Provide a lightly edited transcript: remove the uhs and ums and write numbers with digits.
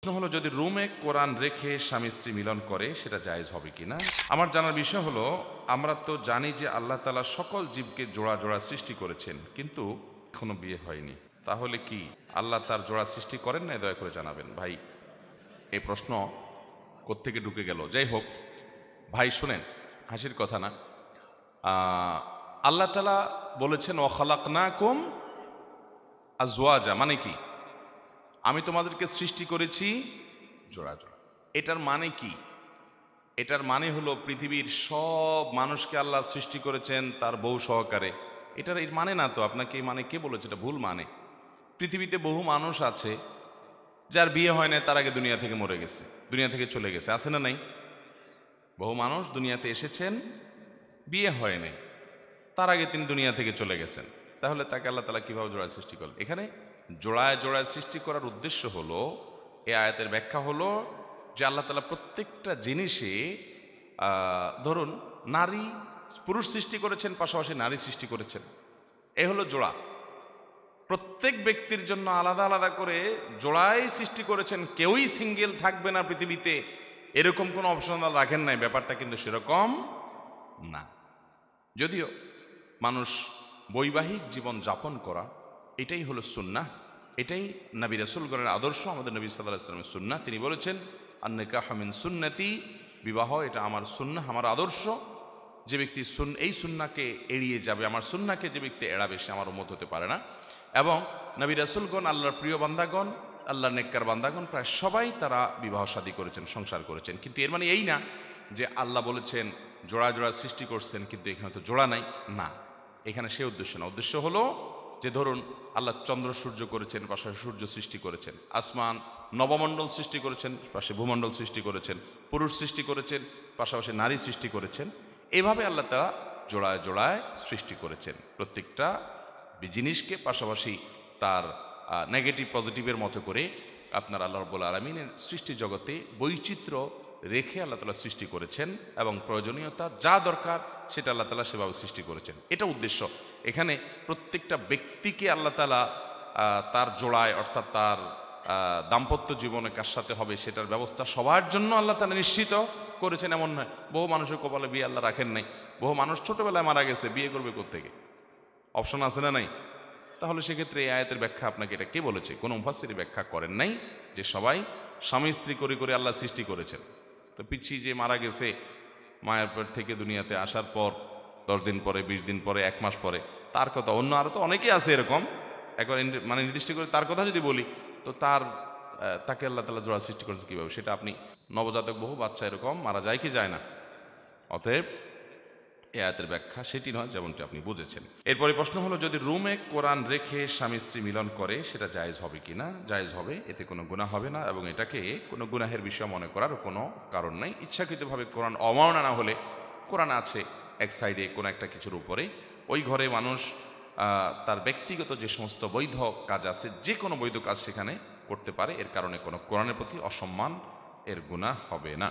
প্রশ্ন হলো, যদি রুমে কোরআন রেখে স্বামী স্ত্রী মিলন করে সেটা জায়েজ হবে কিনা। আমার জানার বিষয় হলো, আমরা তো জানি যে আল্লাহ তাআলা সকল জীবকে জোড়া জোড়া সৃষ্টি করেছেন, কিন্তু এখনো বিয়ে হয়নি। তাহলে কি আল্লাহ তার জোড়া সৃষ্টি করেন না? দয়া করে জানাবেন ভাই। এই প্রশ্ন কোত্থেকে ঢুকে গেল? যাই হোক ভাই, শুনেন, হাসির কথা না। আল্লাহ তাআলা বলেছেন ওয়াখালাকনাকুম আজওয়াজা, মানে কি? আমি তোমাদেরকে সৃষ্টি করেছি জোড়া জোড়া। এটার মানে কি? এটার মানে হলো পৃথিবীর সব মানুষকে আল্লাহ সৃষ্টি করেছেন তার বউ সহকারে। এটার এর মানে না তো। আপনাকে এই মানে কে বলেছে? এটা ভুল মানে। পৃথিবীতে বহু মানুষ আছে যার বিয়ে হয় না, তার আগে দুনিয়া থেকে মরে গেছে, দুনিয়া থেকে চলে গেছে, আছে না নাই? বহু মানুষ দুনিয়াতে এসেছেন, বিয়ে হয় নাই, তার আগে তিনি দুনিয়া থেকে চলে গেছেন। তাহলে তাকে আল্লাহ তাআলা কিভাবে জোড়ায় সৃষ্টি করলেন? এখানে জোড়ায় জোড়ায় সৃষ্টি করার উদ্দেশ্য হলো, এই আয়াতের ব্যাখ্যা হলো যে আল্লাহ তাআলা প্রত্যেকটা জিনিসে ধরুন নারী পুরুষ সৃষ্টি করেছেন, পাশাপাশি নারী সৃষ্টি করেছেন। এ হলো জোড়া। প্রত্যেক ব্যক্তির জন্য আলাদা আলাদা করে জোড়াই সৃষ্টি করেছেন। কেউই সিঙ্গেল থাকবে না পৃথিবীতে, এরকম কোনো অপশনাল রাখেন নাই। ব্যাপারটা কিন্তু সেরকম না। যদিও মানুষ বৈবাহিক জীবন যাপন করা, এটাই হলো সুন্নাহ, এটাই নবী রাসূলগণের আদর্শ, আমাদের নবী সাল্লাল্লাহু আলাইহি ওয়াসাল্লামের সুন্নাহ। তিনি বলেছেন আন-নিকাহু মিন সুন্নতি, বিবাহ এটা আমার সুন্নাহ, আমার আদর্শ। যে ব্যক্তি এই সুন্নাহকে এড়িয়ে যাবে, আমার সুন্নাহকে যে ব্যক্তি এড়াবে, সে আমার উম্মত হতে পারে না। এবং নবী রাসূলগণ, আল্লাহর প্রিয় বান্দাগণ, আল্লাহর নেককার বান্দাগণ, প্রায় সবাই তারা বিবাহ শাদী করেছেন, সংসার করেছেন। কিন্তু এর মানে এই না যে আল্লাহ বলেছেন জোড়া জোড়া সৃষ্টি করছেন, কিন্তু এখানে তো জোড়া নাই, না। এখানে সে উদ্দেশ্য না। উদ্দেশ্য হলো যে ধরুন আল্লাহ চন্দ্র সূর্য করেছেন, পাশাপাশি সূর্য সৃষ্টি করেছেন, আসমান নবমণ্ডল সৃষ্টি করেছেন, পাশে ভূমণ্ডল সৃষ্টি করেছেন, পুরুষ সৃষ্টি করেছেন, পাশাপাশি নারী সৃষ্টি করেছেন। এভাবে আল্লাহ তাআলা জোড়ায় জোড়ায় সৃষ্টি করেছেন প্রত্যেকটা জিনিসকে, পাশাপাশি তার নেগেটিভ পজিটিভের মতো করে আপনার আল্লাহ রাব্বুল আলামিনের সৃষ্টি জগতে বৈচিত্র্য রেখে আল্লাহ তাআলা সৃষ্টি করেছেন, এবং প্রয়োজনীয়তা যা দরকার সেটা আল্লাহ তাআলা সেভাবে সৃষ্টি করেছেন। এটা উদ্দেশ্য। এখানে প্রত্যেকটা ব্যক্তিকে আল্লাহ তাআলা তার জোড়ায়, অর্থাৎ তার দাম্পত্য জীবনে কার সাথে হবে সেটার ব্যবস্থা সবার জন্য আল্লাহ তাআলা নিশ্চিত করেছেন, এমন নয়। বহু মানুষের কপালে বিয়ে আল্লাহ রাখেন নাই। বহু মানুষ ছোটবেলায় মারা গেছে, বিয়ে করবে কোত্থেকে? অপশন আছে না নাই? তাহলে সেক্ষেত্রে এই আয়াতের ব্যাখ্যা আপনাকে এটা কে বলেছে? কোনো মুফাসসির ব্যাখ্যা করেন নাই যে সবাই স্বামী স্ত্রী করে করে আল্লাহ সৃষ্টি করেছেন। তো পিচ্ছি যে মারা গেছে, মায়ের পেট থেকে দুনিয়াতে আসার পর 10 দিন পরে, 20 দিন পরে, 1 মাস পরে, তার কথা। অন্য আরও তো অনেকেই আছে এরকম। একবার মানে নির্দিষ্ট করে তার কথা যদি বলি, তো তাকে আল্লাহ তাআলা জোড়া সৃষ্টি করেছে কীভাবে? সেটা আপনি, নবজাতক বহু বাচ্চা এরকম মারা যায় কি যায় না? অতএব এই আয়াতের ব্যাখ্যা সেটি নয়, যেমনটি আপনি বুঝেছেন। এরপরে প্রশ্ন হলো, যদি রুমে কোরআন রেখে স্বামী স্ত্রী মিলন করে সেটা জায়েজ হবে কিনা। জায়েজ হবে, এতে কোনো গুনাহ হবে না, এবং এটাকে কোনো গুনাহের বিষয় মনে করার কোনো কারণ নাই। ইচ্ছাকৃতভাবে কোরআন অমাননা না হলে, কোরআন আছে এক সাইডে কোনো একটা কিছুর উপরে, ওই ঘরে মানুষ তার ব্যক্তিগত যে সমস্ত বৈধ কাজ আছে, যে কোনো বৈধ কাজ সেখানে করতে পারে। এর কারণে কোনো কোরআনের প্রতি অসম্মান, এর গুনাহ হবে না।